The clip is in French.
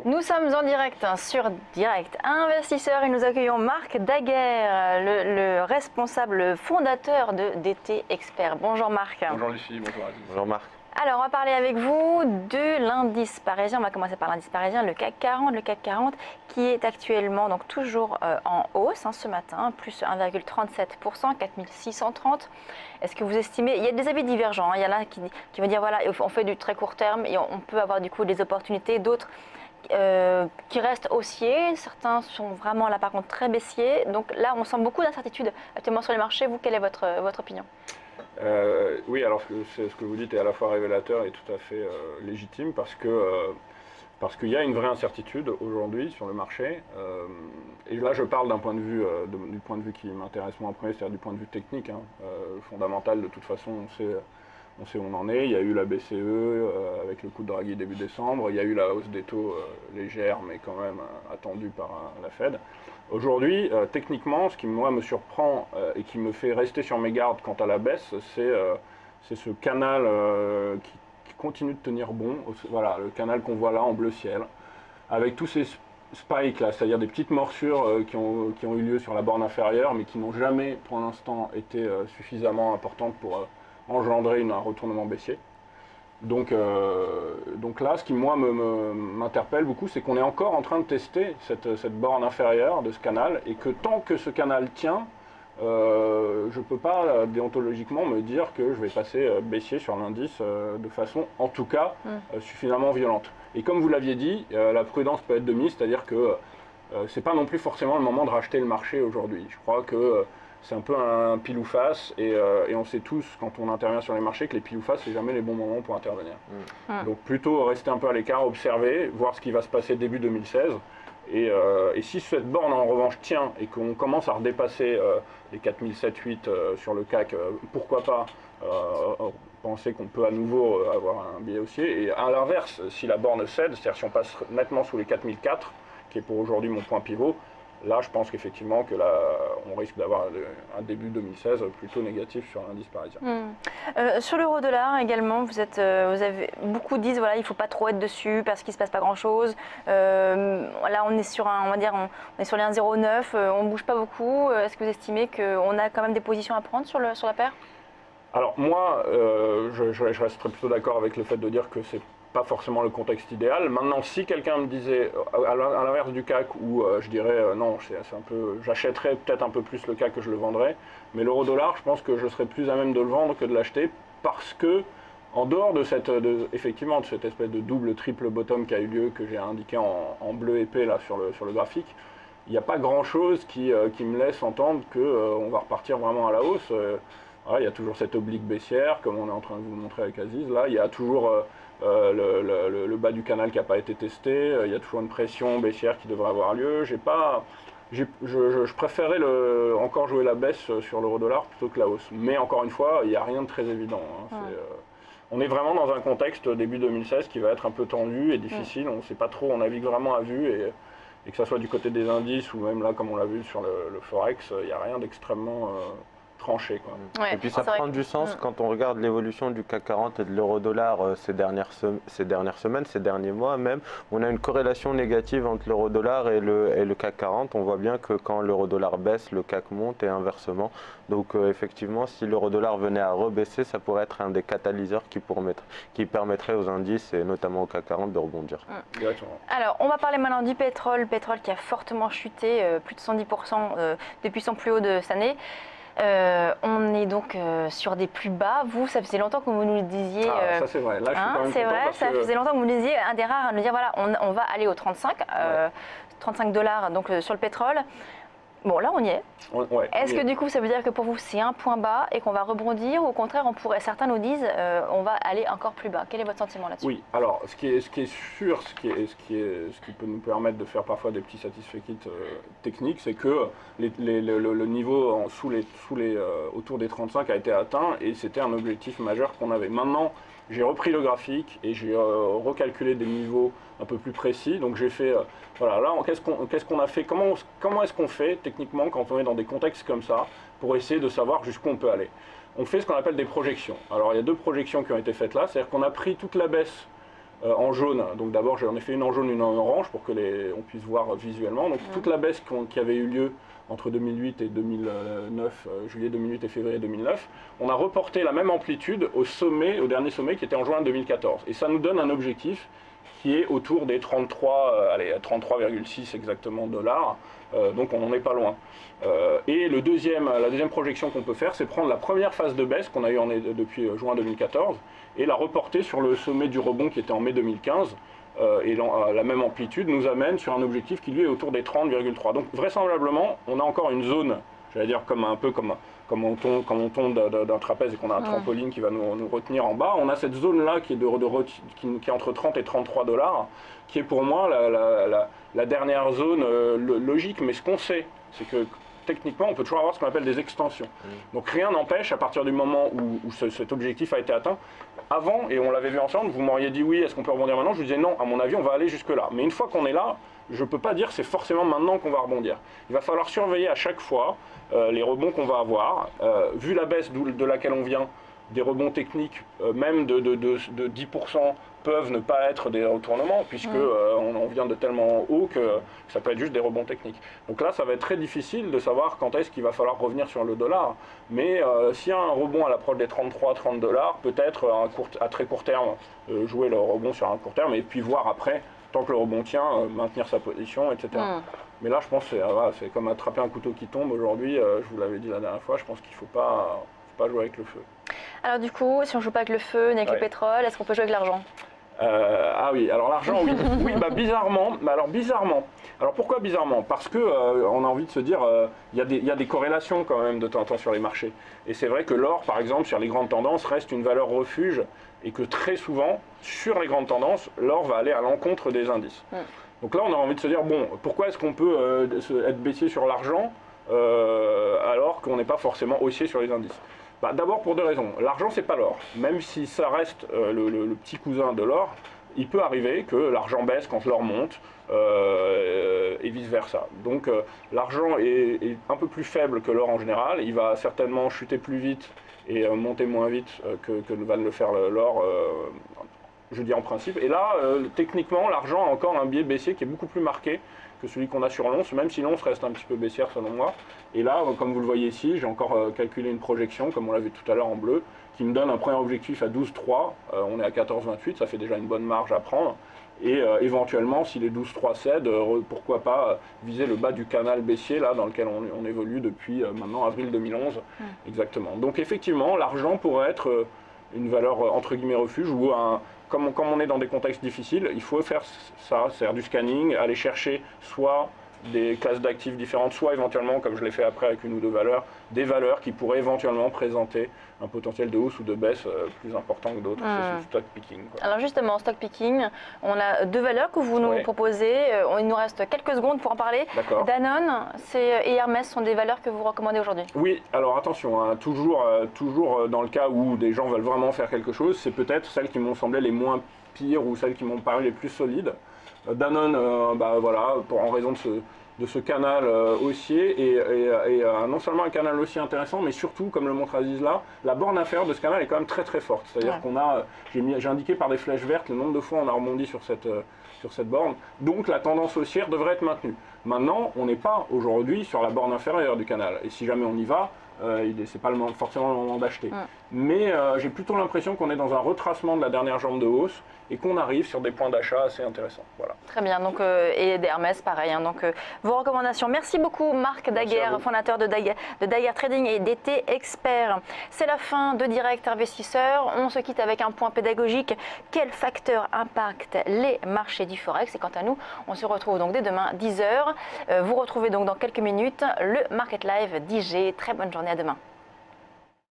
Nous sommes en direct sur Direct Investisseur et nous accueillons Marc Daguerre, le responsable fondateur de DT Expert. Bonjour Marc. Bonjour Lucie, bonjour Aziz. Bonjour Marc. Alors on va parler avec vous de l'indice parisien. On va commencer par l'indice parisien, le CAC 40. Le CAC 40 qui est actuellement donc toujours en hausse ce matin, plus 1,37%, 4630. Est-ce que vous estimez, il y a des avis divergents, il y en a qui vont dire voilà, on fait du très court terme et on peut avoir du coup des opportunités, d'autres qui restent haussiers, certains sont vraiment là par contre très baissiers. Donc là on sent beaucoup d'incertitudes actuellement sur les marchés. Vous, quelle est votre opinion? Oui, alors ce que vous dites est à la fois révélateur et tout à fait légitime parce qu'il y a une vraie incertitude aujourd'hui sur le marché. Et là, je parle d'un point de vue, du point de vue qui m'intéresse moi en premier, c'est-à-dire du point de vue technique. Fondamental, de toute façon, on sait où on en est. Il y a eu la BCE avec le coup de Draghi début décembre. Il y a eu la hausse des taux légère, mais quand même attendue par la Fed. Aujourd'hui, techniquement, ce qui moi me surprend et qui me fait rester sur mes gardes quant à la baisse, c'est ce canal qui continue de tenir bon. Voilà, le canal qu'on voit là en bleu ciel, avec tous ces spikes là, c'est-à-dire des petites morsures qui ont eu lieu sur la borne inférieure, mais qui n'ont jamais pour l'instant été suffisamment importantes pour engendrer un retournement baissier. Donc là, ce qui moi m'interpelle beaucoup, c'est qu'on est encore en train de tester cette borne inférieure de ce canal, et que tant que ce canal tient, je ne peux pas déontologiquement me dire que je vais passer baissier sur l'indice de façon en tout cas suffisamment violente. Et comme vous l'aviez dit, la prudence peut être de mise, c'est-à-dire que c'est pas non plus forcément le moment de racheter le marché aujourd'hui. Je crois que c'est un peu un pile ou face, et on sait tous quand on intervient sur les marchés que les pile ou face, c'est jamais les bons moments pour intervenir. Donc plutôt rester un peu à l'écart, observer, voir ce qui va se passer début 2016. Et si cette borne en revanche tient et qu'on commence à redépasser les 4708 sur le CAC, pourquoi pas penser qu'on peut à nouveau avoir un biais haussier. Et à l'inverse, si la borne cède, c'est-à-dire si on passe nettement sous les 4004, qui est pour aujourd'hui mon point pivot, là, je pense qu'effectivement que là, on risque d'avoir un début 2016 plutôt négatif sur l'indice parisien. Sur l'euro-dollar également, beaucoup disent voilà, il ne faut pas trop être dessus parce qu'il ne se passe pas grand-chose. Là, on est sur on est sur les 1,09, on ne bouge pas beaucoup. Est-ce que vous estimez qu'on a quand même des positions à prendre sur la paire? Alors moi, je resterais plutôt d'accord avec le fait de dire que c'est pas forcément le contexte idéal. Maintenant, si quelqu'un me disait, à l'inverse du CAC, où je dirais non, j'achèterais peut-être un peu plus le CAC que je le vendrais, mais l'euro-dollar, je pense que je serais plus à même de le vendre que de l'acheter, parce que, en dehors de effectivement, de cette espèce de double, triple bottom qui a eu lieu, que j'ai indiqué en bleu épais là sur le graphique, il n'y a pas grand-chose qui me laisse entendre qu'on va repartir vraiment à la hausse. Il y a toujours cette oblique baissière, comme on est en train de vous le montrer avec Aziz. Là, il y a toujours le bas du canal qui n'a pas été testé. Il y a toujours une pression baissière qui devrait avoir lieu. Je préférais encore jouer la baisse sur l'euro-dollar plutôt que la hausse. Mais encore une fois, il n'y a rien de très évident. On est vraiment dans un contexte début 2016 qui va être un peu tendu et difficile. On ne sait pas trop, on navigue vraiment à vue. Et que ce soit du côté des indices ou même là, comme on l'a vu sur le Forex, il n'y a rien d'extrêmement tranché, quoi. Et puis ça prend du sens quand on regarde l'évolution du CAC 40 et de l'euro-dollar ces dernières semaines, ces derniers mois même. On a une corrélation négative entre l'euro-dollar et le CAC 40. On voit bien que quand l'euro-dollar baisse, le CAC monte et inversement. Donc effectivement, si l'euro-dollar venait à rebaisser, ça pourrait être un des catalyseurs qui permettrait aux indices et notamment au CAC 40 de rebondir. Alors, on va parler maintenant du pétrole. Pétrole qui a fortement chuté, plus de 110% depuis son plus haut de cette année. On est donc sur des plus bas. Vous, ça faisait longtemps que vous nous le disiez. Ça c'est vrai. Là, je suis quand même c'est vrai, parce ça que faisait longtemps que vous nous disiez, un des rares à nous dire voilà, on va aller aux 35, 35 $ donc sur le pétrole. Bon, là, on y est. Est-ce que du coup, ça veut dire que pour vous, c'est un point bas et qu'on va rebondir? Ou au contraire, certains nous disent, on va aller encore plus bas. Quel est votre sentiment là-dessus? Oui, alors, ce qui est sûr, ce qui peut nous permettre de faire parfois des petits satisfecit techniques, c'est que le niveau autour des 35 a été atteint et c'était un objectif majeur qu'on avait. Maintenant, j'ai repris le graphique et j'ai recalculé des niveaux un peu plus précis. Donc j'ai fait, voilà, là, qu'est-ce qu'on a fait, comment est-ce qu'on fait techniquement quand on est dans des contextes comme ça pour essayer de savoir jusqu'où on peut aller? On fait ce qu'on appelle des projections. Alors il y a deux projections qui ont été faites là, c'est-à-dire qu'on a pris toute la baisse en jaune. Donc d'abord j'en ai fait une en jaune, une en orange pour que on puisse voir visuellement. Donc toute la baisse qui avait eu lieu entre 2008 et 2009, juillet 2008 et février 2009, on a reporté la même amplitude au dernier sommet qui était en juin 2014. Et ça nous donne un objectif qui est autour des 33,6 exactement dollars. Donc on n'en est pas loin. Et la deuxième projection qu'on peut faire, c'est prendre la première phase de baisse qu'on a eue depuis juin 2014 et la reporter sur le sommet du rebond qui était en mai 2015. Et la même amplitude nous amène sur un objectif qui lui est autour des 30,3. Donc vraisemblablement, on a encore une zone, j'allais dire un peu comme on tombe d'un trapèze et qu'on a un trampoline qui va nous retenir en bas. On a cette zone-là qui est entre 30 et 33 dollars, qui est pour moi la dernière zone logique. Mais ce qu'on sait, c'est que techniquement, on peut toujours avoir ce qu'on appelle des extensions. Donc rien n'empêche, à partir du moment où cet objectif a été atteint, avant, et on l'avait vu ensemble, vous m'auriez dit oui, est-ce qu'on peut rebondir maintenant? Je vous disais non, à mon avis, on va aller jusque-là. Mais une fois qu'on est là, je ne peux pas dire que c'est forcément maintenant qu'on va rebondir. Il va falloir surveiller à chaque fois les rebonds qu'on va avoir. Vu la baisse de laquelle on vient, des rebonds techniques, même de 10%, peuvent ne pas être des retournements, puisque on vient de tellement haut que ça peut être juste des rebonds techniques. Donc là, ça va être très difficile de savoir quand est-ce qu'il va falloir revenir sur le dollar. Mais s'il y a un rebond à l'approche des 33-30 dollars, peut-être à très court terme, jouer le rebond sur un court terme, et puis voir après, tant que le rebond tient, maintenir sa position, etc. Mais là, je pense que c'est comme attraper un couteau qui tombe aujourd'hui. Je vous l'avais dit la dernière fois, je pense qu'il ne faut pas jouer avec le feu. Alors du coup, si on ne joue pas avec le feu, ni avec le pétrole, est-ce qu'on peut jouer avec l'argent? Ah oui, alors l'argent, oui. Oui, bizarrement. Alors pourquoi bizarrement? Parce que on a envie de se dire, il y a des corrélations quand même de temps en temps sur les marchés. Et c'est vrai que l'or, par exemple, sur les grandes tendances, reste une valeur refuge et que très souvent, sur les grandes tendances, l'or va aller à l'encontre des indices. Donc là, on a envie de se dire, bon, pourquoi est-ce qu'on peut être baissier sur l'argent alors qu'on n'est pas forcément haussier sur les indices? D'abord pour deux raisons. L'argent, c'est pas l'or. Même si ça reste le petit cousin de l'or, il peut arriver que l'argent baisse quand l'or monte et vice-versa. Donc l'argent est un peu plus faible que l'or en général. Il va certainement chuter plus vite et monter moins vite que va le faire l'or, je dis en principe. Et là, techniquement, l'argent a encore un biais baissier qui est beaucoup plus marqué que celui qu'on a sur l'once, même si l'once reste un petit peu baissière selon moi. Et là, comme vous le voyez ici, j'ai encore calculé une projection, comme on l'a vu tout à l'heure en bleu, qui me donne un premier objectif à 12,3. On est à 14,28, ça fait déjà une bonne marge à prendre. Et éventuellement, si les 12,3 cèdent, pourquoi pas viser le bas du canal baissier, là, dans lequel on évolue depuis maintenant avril 2011, exactement. Donc effectivement, l'argent pourrait être une valeur entre guillemets refuge ou comme on est dans des contextes difficiles, il faut faire ça, c'est-à-dire du scanning, aller chercher soit des classes d'actifs différentes, soit éventuellement, comme je l'ai fait après avec une ou deux valeurs, des valeurs qui pourraient éventuellement présenter un potentiel de hausse ou de baisse plus important que d'autres. C'est du stock picking, quoi. Alors justement, stock picking, on a deux valeurs que vous nous proposez. Il nous reste quelques secondes pour en parler. Danone et Hermès sont des valeurs que vous recommandez aujourd'hui? Oui, alors attention, hein, toujours dans le cas où des gens veulent vraiment faire quelque chose, c'est peut-être celles qui m'ont semblé les moins pires ou celles qui m'ont paru les plus solides. Danone, voilà, en raison de ce canal haussier et non seulement un canal haussier intéressant, mais surtout, comme le montre Aziz là, la borne inférieure de ce canal est quand même très très forte. C'est-à-dire qu'on a, j'ai indiqué par des flèches vertes le nombre de fois on a rebondi sur cette borne. Donc la tendance haussière devrait être maintenue. Maintenant, on n'est pas aujourd'hui sur la borne inférieure du canal. Et si jamais on y va, c'est pas forcément le moment d'acheter. Mais j'ai plutôt l'impression qu'on est dans un retracement de la dernière jambe de hausse et qu'on arrive sur des points d'achat assez intéressants. Voilà. Très bien, donc, et d'Hermès pareil. Hein, donc vos recommandations. Merci beaucoup Marc Daguerre, fondateur de Daguerre Trading et DT Expert. C'est la fin de Direct Investisseur. On se quitte avec un point pédagogique. Quels facteurs impactent les marchés du Forex? Et quant à nous, on se retrouve donc dès demain 10h. Vous retrouvez donc dans quelques minutes le Market Live d'IG. Très bonne journée, à demain.